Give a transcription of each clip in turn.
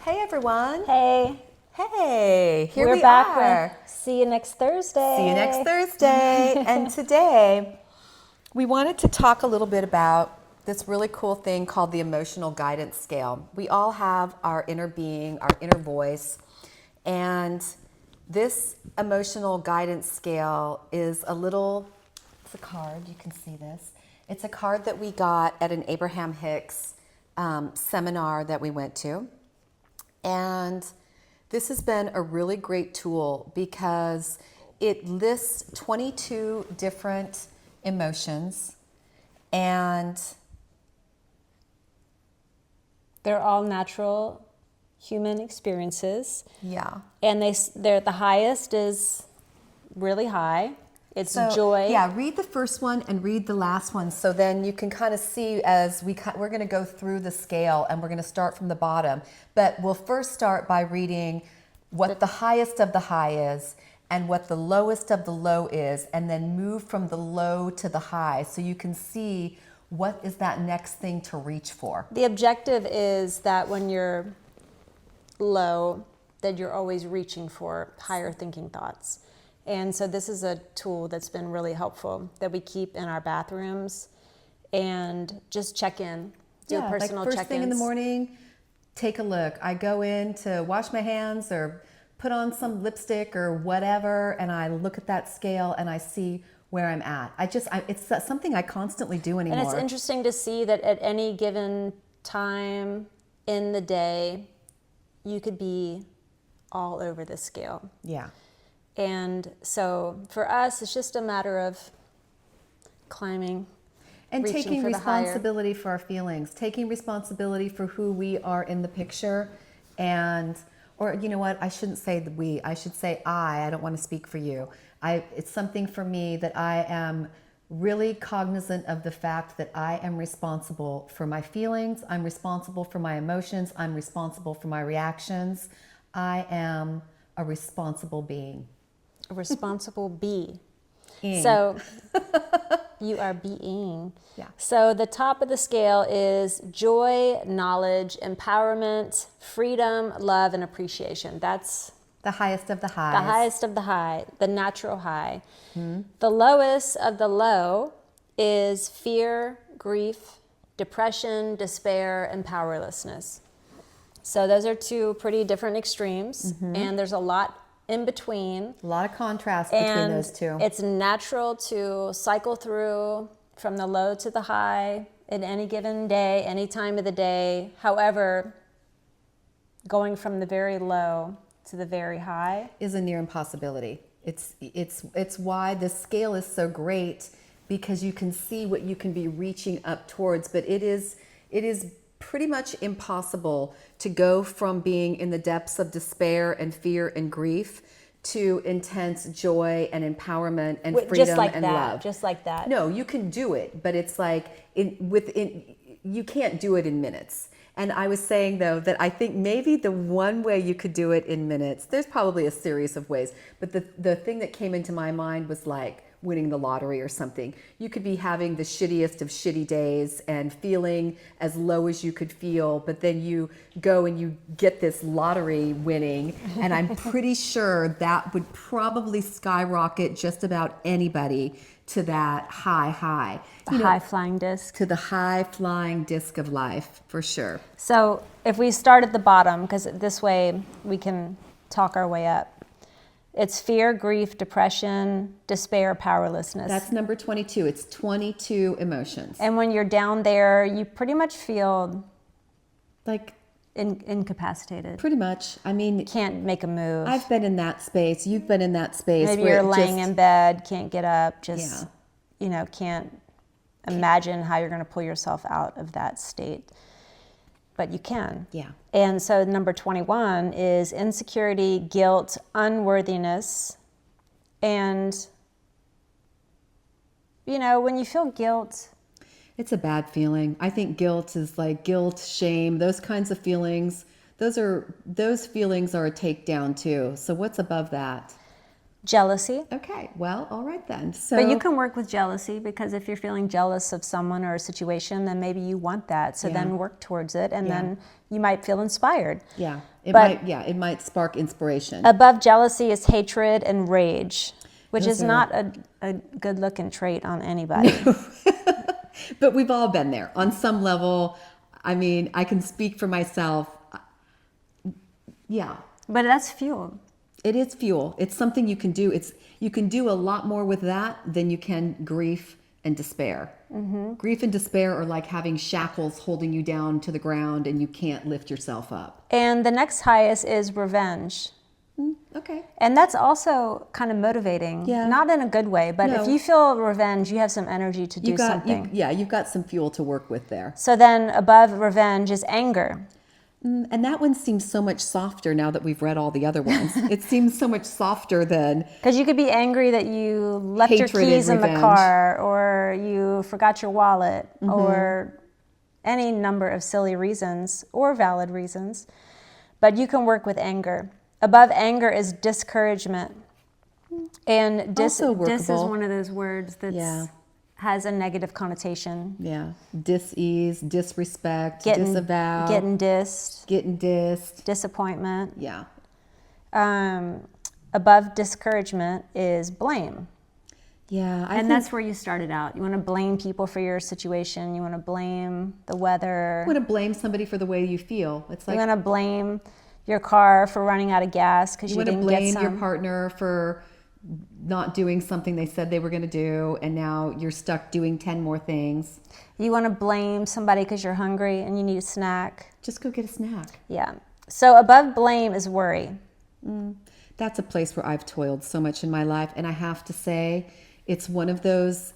Hey everyone. Hey. Hey, here We're we back are. See you next Thursday. See you next Thursday. And today we wanted to talk a little bit about this really cool thing called the emotional guidance scale. We all have our inner being, our inner voice, and this emotional guidance scale is it's a card, you can see this. It's a card that we got at an Abraham Hicks seminar that we went to. And this has been a really great tool because it lists 22 different emotions, and They're all natural human experiences. yeah. And they're the highest is really high. It's So, joy. yeah, read the first one and read the last one, so then you can kind of see as we're going to go through the scale, and we're going to start from the bottom. But we'll first start by reading what the highest of the high is and what the lowest of the low is, and then move from the low to the high so you can see what is that next thing to reach for. The objective is that when you're low, that you're always reaching for higher thinking thoughts. And so this is a tool that's been really helpful that we keep in our bathrooms and just check in, do personal like check-ins. first thing in the morning, take a look. I go in to wash my hands or put on some lipstick or whatever, and I look at that scale and I see where I'm at. It's something I constantly do anymore. And it's interesting to see that at any given time in the day, you could be all over the scale. Yeah. And so for us, it's just a matter of climbing And reaching taking for the higher. responsibility for our feelings, taking responsibility for who we are in the picture, or you know what, I shouldn't say the we, I should say I don't want to speak for you. It's something for me that I am really cognizant of the fact that I am responsible for my feelings, I'm responsible for my emotions, I'm responsible for my reactions. I am a responsible being. A responsible being. Ing. So you are being. Yeah. So the top of the scale is joy, knowledge, empowerment, freedom, love, and appreciation. That's The highest of the highs. the highest of the high, the natural high. The lowest of the low is fear, grief, depression, despair, and powerlessness. So those are two pretty different extremes, and there's a lot in between. A lot of contrast between those two. It's natural to cycle through from the low to the high at any given day, any time of the day. However, going from the very low to the very high is a near impossibility. It's why this scale is so great, because you can see what you can be reaching up towards, but it is pretty much impossible to go from being in the depths of despair and fear and grief to intense joy and empowerment and freedom just like and that, love. just like that. No, you can do it, but it's like you can't do it in minutes. And I was saying, though, that I think maybe the one way you could do it in minutes, there's probably a series of ways, but the thing that came into my mind was like winning the lottery or something. You could be having the shittiest of shitty days and feeling as low as you could feel, but then you go and you get this lottery winning, and I'm pretty sure that would probably skyrocket just about anybody to that high. The high flying disc. To the high flying disc of life, for sure. So if we start at the bottom, because this way we can talk our way up. It's fear, grief, depression, despair, powerlessness. That's number 22. It's 22 emotions. And when you're down there, you pretty much feel Like, incapacitated. pretty much. I mean, Can't make a move. I've been in that space. You've been in that space. Maybe where you're it laying just- in bed, can't get up, just, can't imagine how you're going to pull yourself out of that state. But you can. Yeah. And so number 21 is insecurity, guilt, unworthiness. And, when you feel guilt, It's a bad feeling. I think guilt is like guilt, shame, those kinds of feelings. Those feelings are a takedown too. So what's above that? jealousy. Okay, well, all right then. So, But you can work with jealousy, because if you're feeling jealous of someone or a situation, then maybe you want that. So Yeah. then work towards it, and Yeah. then you might feel inspired. Yeah. It might spark inspiration. Above jealousy is hatred and rage, which Those is are- not a good looking trait on anybody. But we've all been there on some level. I mean, I can speak for myself. Yeah, But that's fuel. it is fuel. It's something you can do. You can do a lot more with that than you can grief and despair. Mm-hmm. Grief and despair are like having shackles holding you down to the ground and you can't lift yourself up. And the next highest is revenge. Okay. And that's also kind of motivating. Yeah. Not in a good way, but No. if you feel revenge, you have some energy to do something. You've got some fuel to work with there. So then above revenge is anger. And that one seems so much softer now that we've read all the other ones. It seems so much softer than Because you could be angry that you left your Hatred and keys in the revenge. car, or you forgot your wallet, or any number of silly reasons or valid reasons. But you can work with anger. Above anger is discouragement. And Also dis is workable. one of those words that has a negative connotation. Yeah. Dis-ease, disrespect, disavow. Getting dissed, Getting dissed. disappointment. Yeah. Above discouragement is blame. Yeah. And that's where you started out. You want to blame people for your situation. You want to blame the weather. I want to blame somebody for the way you feel. It's like You want to blame your car for running out of gas because you you want to didn't get blame some. your partner for not doing something they said they were going to do, and now you're stuck doing 10 more things. You want to blame somebody because you're hungry and you need a snack. Just go get a snack. Yeah. So above blame is worry. That's a place where I've toiled so much in my life, and I have to say it's one of those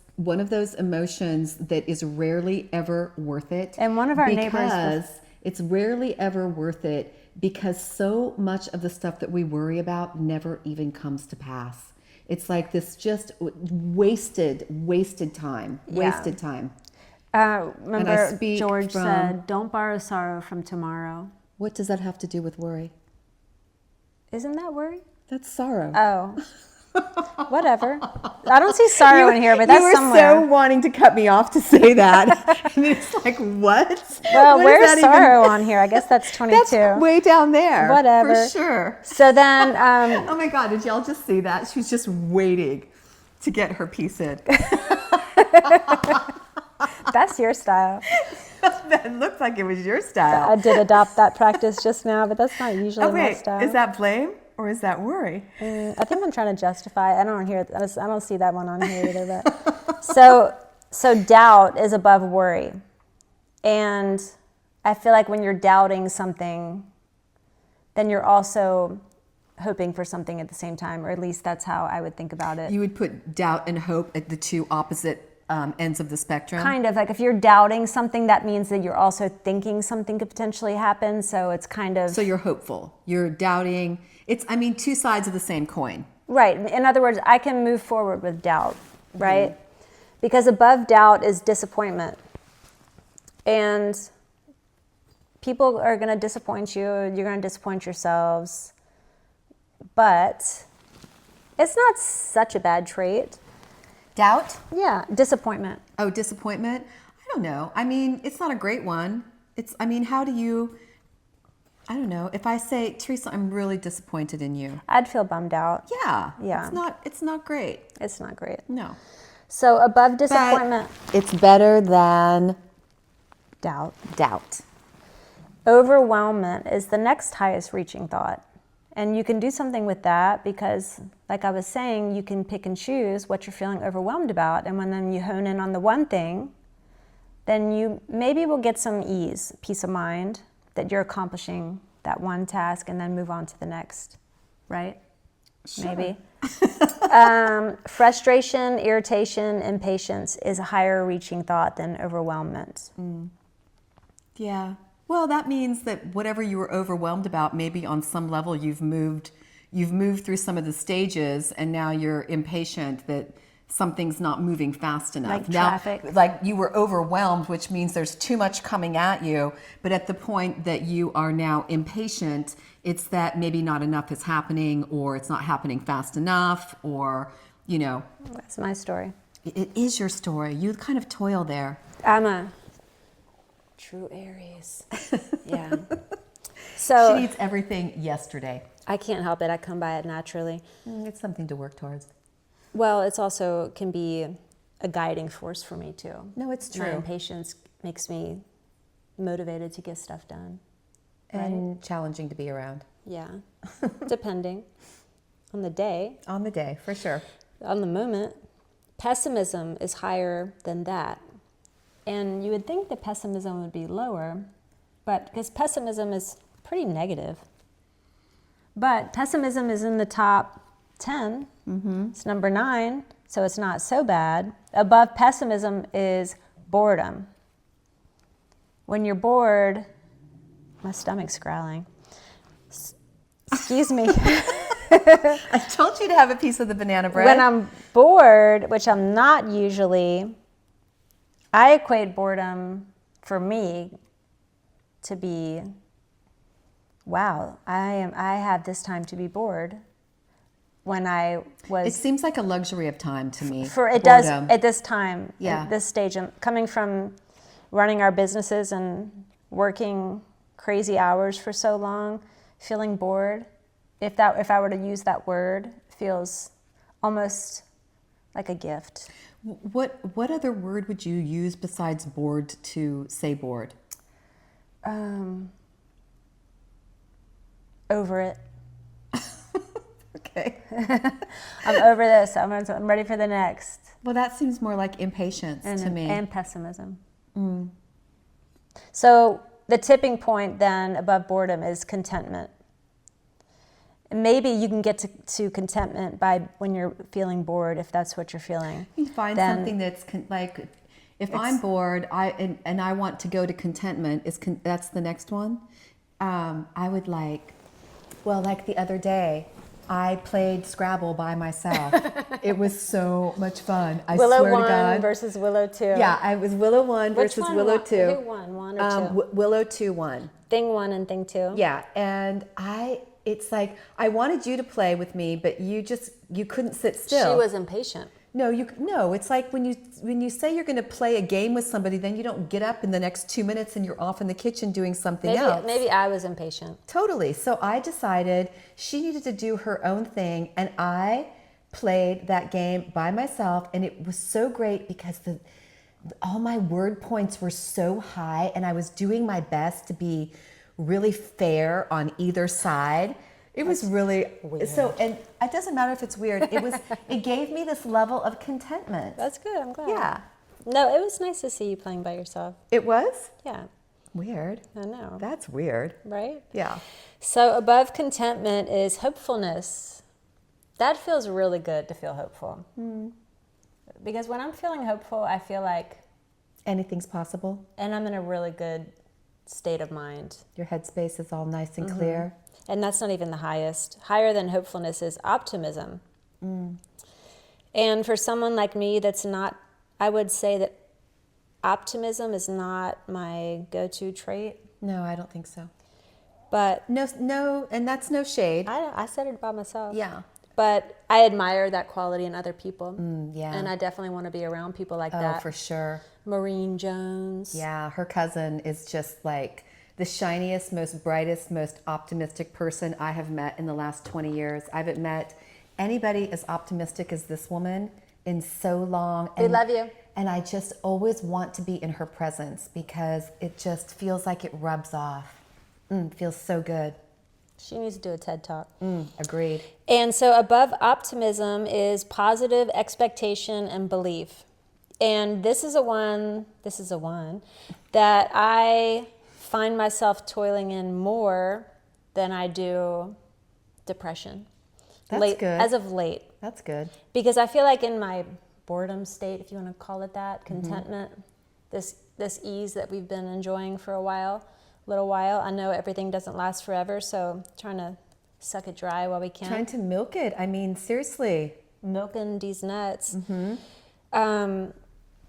emotions that is rarely ever worth it. And one of our neighbors because it's rarely ever worth it because so much of the stuff that we worry about never even comes to pass. It's like this just wasted time. Yeah. Wasted time. Remember speak George from- said, don't borrow sorrow from tomorrow. What does that have to do with worry? Isn't that worry? That's sorrow. Oh. Whatever. I don't see sorrow in here, but that's you were somewhere. so wanting to cut me off to say that. And it's like, what? Well, What where's does that even- sorrow on here? I guess that's 22. That's way down there. Whatever. For sure. So then, Oh my God, did y'all just see that? She's just waiting to get her piece in. that's your style. That looked like it was your style. I did adopt that practice just now, but that's not usually my style. is that blame or is that worry? I think I'm trying to justify. I don't see that one on here either. But so doubt is above worry, and I feel like when you're doubting something, then you're also hoping for something at the same time, or at least that's how I would think about it. You would put doubt and hope at the two opposite ends of the spectrum. Kind of like if you're doubting something, that means that you're also thinking something could potentially happen. So it's kind of So you're hopeful. You're doubting. Two sides of the same coin. right. In other words, I can move forward with doubt, right? Because above doubt is disappointment. And people are going to disappoint you. You're going to disappoint yourselves. But it's not such a bad trait. Doubt? Yeah, disappointment. Oh, disappointment? I don't know. It's not a great one. How do you, I don't know. If I say, Teresa, I'm really disappointed in you. I'd feel bummed out. Yeah. Yeah. It's not great. It's not great. No. So above disappointment, It's better than doubt. doubt. Overwhelmment is the next highest reaching thought. And you can do something with that because, like I was saying, you can pick and choose what you're feeling overwhelmed about. And when then you hone in on the one thing, then you maybe will get some ease, peace of mind that you're accomplishing that one task and then move on to the next, right? Sure. Maybe. Frustration, irritation, impatience is a higher reaching thought than overwhelmment. Yeah. Well, that means that whatever you were overwhelmed about, maybe on some level you've moved through some of the stages, and now you're impatient that something's not moving fast enough. Like now, traffic. like you were overwhelmed, which means there's too much coming at you. But at the point that you are now impatient, it's that maybe not enough is happening, or it's not happening fast enough, or, That's my story. it is your story. You kind of toil there. I'm a true Aries. Yeah. So she needs everything yesterday. I can't help it. I come by it naturally. It's something to work towards. Well, it's also can be a guiding force for me too. No, it's My true. impatience makes me motivated to get stuff done. And challenging to be around. Yeah, depending on the day. On the day, for sure. On the moment. Pessimism is higher than that. And you would think that pessimism would be lower, but because pessimism is pretty negative. But pessimism is in the top 10. It's number 9, so it's not so bad. Above pessimism is boredom. When you're bored, my stomach's growling. Excuse me. I told you to have a piece of the banana bread. When I'm bored, which I'm not usually, I equate boredom for me to be, wow, I have this time to be bored. When I was, it seems like a luxury of time to me. it boredom. does at this time, Yeah. at this stage, I'm coming from running our businesses and working crazy hours for so long, feeling bored. If I were to use that word, feels almost like a gift. What other word would you use besides bored to say bored? Over it. Okay. I'm over this. I'm ready for the next. Well, that seems more like impatience to me. And pessimism. So the tipping point then above boredom is contentment. Maybe you can get to contentment by when you're feeling bored, if that's what you're feeling. You find something that's like, if I'm bored, and I want to go to contentment, that's the next one. I would like the other day, I played Scrabble by myself. It was so much fun. I Willow swear to 1 God. versus Willow 2. Yeah, I was Willow 1 versus Willow 2. Who won, 1 or 2? Willow 2 won. Thing 1 and Thing 2? Yeah, and it's like, I wanted you to play with me, but you couldn't sit still. She was impatient. No, it's like when you say you're going to play a game with somebody, then you don't get up in the next 2 minutes and you're off in the kitchen doing something else. Maybe I was impatient. Totally. So I decided she needed to do her own thing, and I played that game by myself, and it was so great because all my word points were so high, and I was doing my best to be really fair on either side. It was really weird. So, and it doesn't matter if it's weird. It gave me this level of contentment. That's good. I'm glad. Yeah. No, it was nice to see you playing by yourself. It was? Yeah. Weird. I know. That's weird. Right? Yeah. So above contentment is hopefulness. That feels really good to feel hopeful. Because when I'm feeling hopeful, I feel like anything's possible. And I'm in a really good state of mind. Your headspace is all nice and clear. And that's not even the highest. Higher than hopefulness is optimism. And for someone like me that's not, I would say that optimism is not my go-to trait. No, I don't think so. But no, and that's no shade. I said it about myself. Yeah. But I admire that quality in other people. Yeah. And I definitely want to be around people like that. Oh, for sure. Maureen Jones. Yeah, her cousin is just like the shiniest, most brightest, most optimistic person I have met in the last 20 years. I haven't met anybody as optimistic as this woman in so long. We love you. And I just always want to be in her presence because it just feels like it rubs off. It feels so good. She needs to do a TED Talk. Agreed. And so above optimism is positive expectation and belief. And this is a one that I find myself toiling in more than I do depression. That's good. As of late. That's good. Because I feel like in my boredom state, if you want to call it that, contentment, this ease that we've been enjoying for a little while. I know everything doesn't last forever, so trying to suck it dry while we can. Trying to milk it. I mean, seriously. Milking these nuts.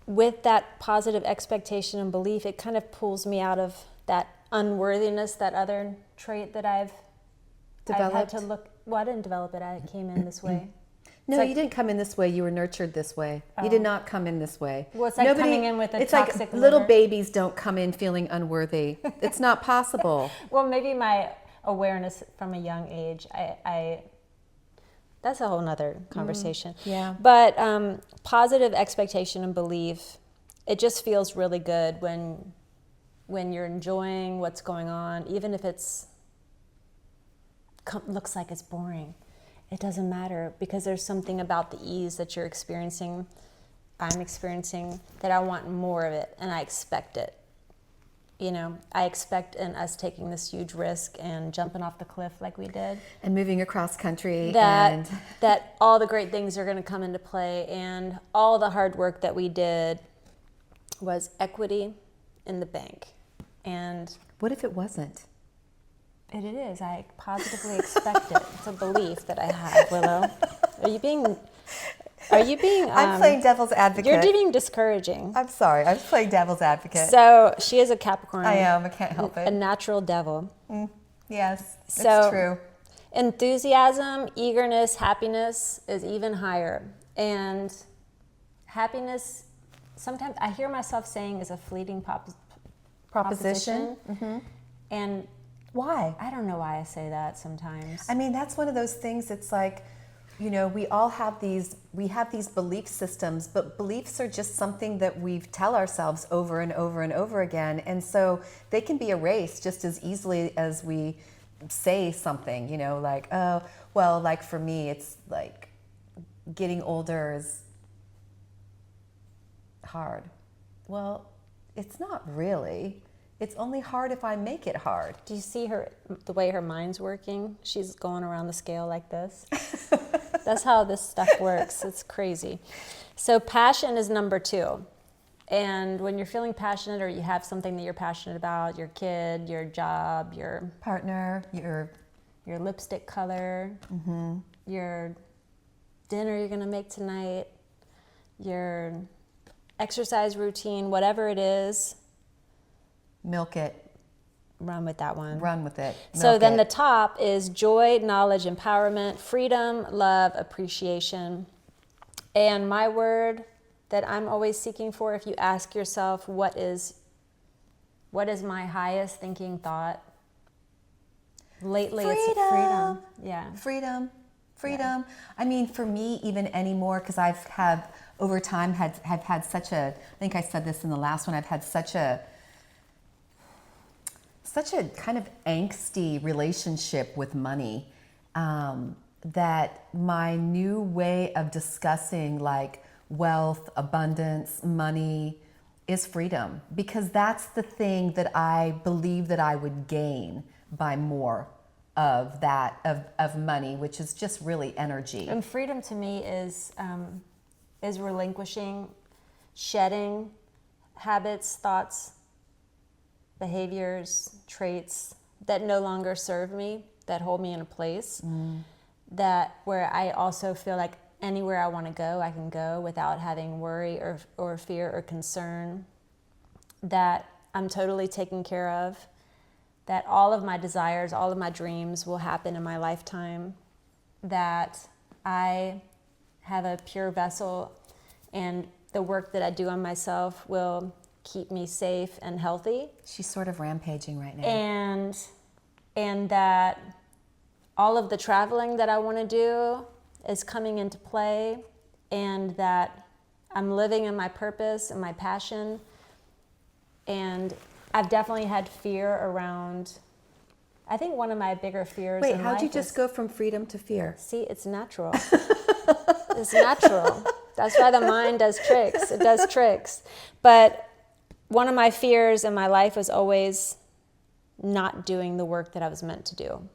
With that positive expectation and belief, it kind of pulls me out of that unworthiness, that other trait that I've had to look. Well, I didn't develop it. I came in this way. No, you didn't come in this way. You were nurtured this way. You did not come in this way. Well, it's like coming in with a it's toxic like liver. little babies don't come in feeling unworthy. It's not possible. Well, maybe my awareness from a young age, I that's a whole nother conversation. Yeah. But positive expectation and belief, it just feels really good when you're enjoying what's going on, even if it's looks like it's boring. It doesn't matter, because there's something about the ease that you're experiencing, I'm experiencing, that I want more of it, and I expect it. You know, I expect in us taking this huge risk and jumping off the cliff like we did, And moving across country. that all the great things are going to come into play, and all the hard work that we did was equity in the bank. And What if it wasn't? it is. I positively expect it. It's a belief that I have, Willow. Are you being I'm playing devil's advocate. You're being discouraging. I'm sorry. I'm playing devil's advocate. So she is a Capricorn. I am. I can't help A it. natural devil. Yes, So- it's true. Enthusiasm, eagerness, happiness is even higher. And happiness, sometimes I hear myself saying, is a fleeting proposition. And Why? I don't know why I say that sometimes. I mean, that's one of those things. It's like, you know, we all have these belief systems, but beliefs are just something that we tell ourselves over and over and over again. And so they can be erased just as easily as we say something, you know, like, oh, well, like for me, it's like getting older is hard. Well, it's not really. It's only hard if I make it hard. Do you see the way her mind's working? She's going around the scale like this. That's how this stuff works. It's crazy. So passion is number 2. And when you're feeling passionate, or you have something that you're passionate about, your kid, your job, your Partner, your lipstick color, your dinner you're going to make tonight, your exercise routine, whatever it is, milk it, run with that one. run with it. So milk then it. the top is joy, knowledge, empowerment, freedom, love, appreciation. And my word that I'm always seeking for, if you ask yourself, what is my highest thinking thought? Lately, it's freedom. Yeah. Freedom. I mean, for me, even anymore, because I've had over time have had such a, I think I said this in the last one, I've had such a kind of angsty relationship with money, that my new way of discussing like wealth, abundance, money is freedom, because that's the thing that I believe that I would gain by more of that, of money, which is just really energy. And freedom to me is relinquishing, shedding habits, thoughts, behaviors, traits that no longer serve me, that hold me in a place, that where I also feel like anywhere I want to go, I can go without having worry or fear or concern, that I'm totally taken care of, that all of my desires, all of my dreams will happen in my lifetime, that I have a pure vessel, and the work that I do on myself will keep me safe and healthy. She's sort of rampaging right now. And that all of the traveling that I want to do is coming into play, and that I'm living in my purpose and my passion. And I've definitely had fear around, I think one of my bigger fears Wait, in how'd life you just is, go from freedom to fear? see, it's natural. It's natural. That's why the mind does tricks. It does tricks. But one of my fears in my life was always not doing the work that I was meant to do,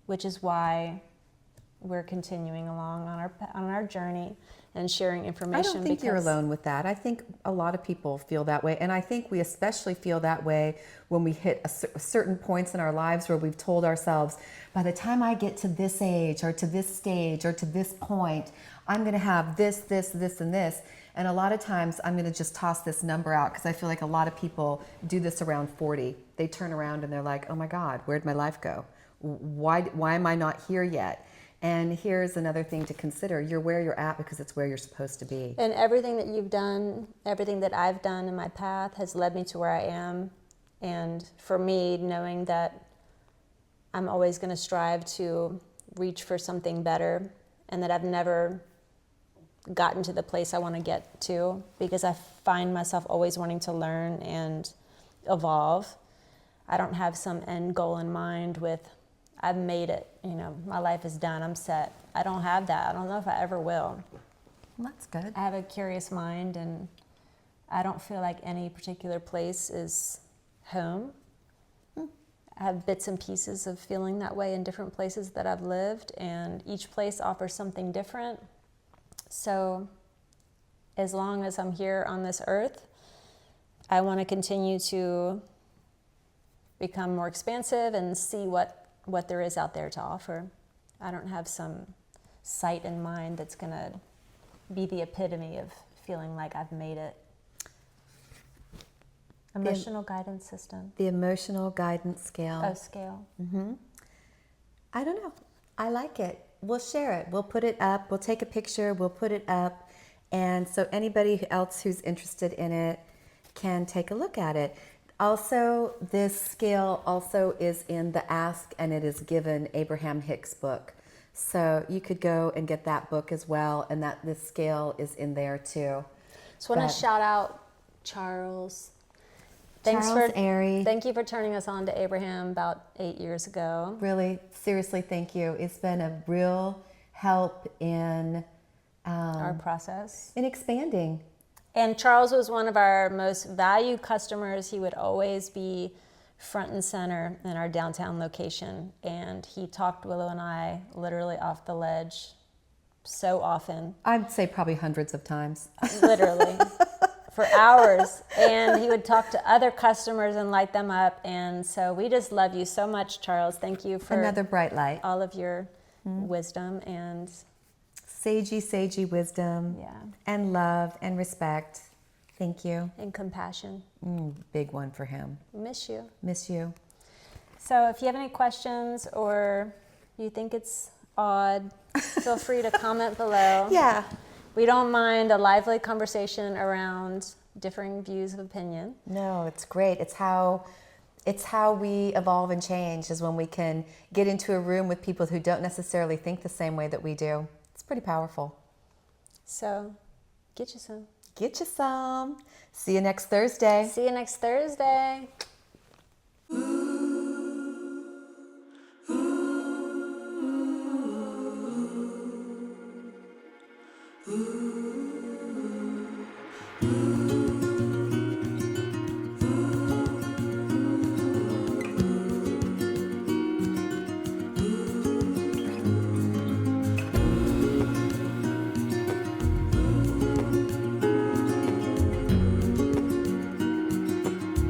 which is why we're continuing along on our journey and sharing information. I don't think you're alone with that. I think a lot of people feel that way. And I think we especially feel that way when we hit certain points in our lives where we've told ourselves, by the time I get to this age or to this stage or to this point, I'm going to have this, this, this, and this. And a lot of times I'm going to just toss this number out, because I feel like a lot of people do this around 40. They turn around and they're like, oh my God, where'd my life go? Why am I not here yet? And here's another thing to consider. You're where you're at because it's where you're supposed to be. And everything that you've done, everything that I've done in my path has led me to where I am. And for me, knowing that I'm always going to strive to reach for something better, and that I've never gotten to the place I want to get to, because I find myself always wanting to learn and evolve. I don't have some end goal in mind with, I've made it, my life is done, I'm set. I don't have that. I don't know if I ever will. Well, that's good. I have a curious mind, and I don't feel like any particular place is home. I have bits and pieces of feeling that way in different places that I've lived, and each place offers something different. So as long as I'm here on this earth, I want to continue to become more expansive and see what there is out there to offer. I don't have some sight in mind that's going to be the epitome of feeling like I've made it. Emotional guidance system. The emotional guidance scale. Oh, scale. I don't know. I like it. We'll share it. We'll put it up. We'll take a picture. We'll put it up. And so anybody else who's interested in it can take a look at it. Also, this scale also is in the Ask and It Is Given Abraham Hicks book. So you could go and get that book as well, and that this scale is in there too. So I want to shout out Charles. Airy. Thank you for turning us on to Abraham about 8 years ago. Really, seriously, thank you. It's been a real help in Our process. in expanding. And Charles was one of our most valued customers. He would always be front and center in our downtown location. And he talked Willow and I literally off the ledge so often. I'd say probably hundreds of times. Literally. For hours. And he would talk to other customers and light them up. And so we just love you so much, Charles. Thank you for Another bright light. all of your wisdom and Sagey wisdom. Yeah. And love and respect. Thank you. and compassion. Big one for him. Miss you. Miss you. So if you have any questions or you think it's odd, feel free to comment below. Yeah. We don't mind a lively conversation around differing views of opinion. No, it's great. It's how we evolve and change, is when we can get into a room with people who don't necessarily think the same way that we do. It's pretty powerful. So get you some. Get you some. See you next Thursday. See you next Thursday.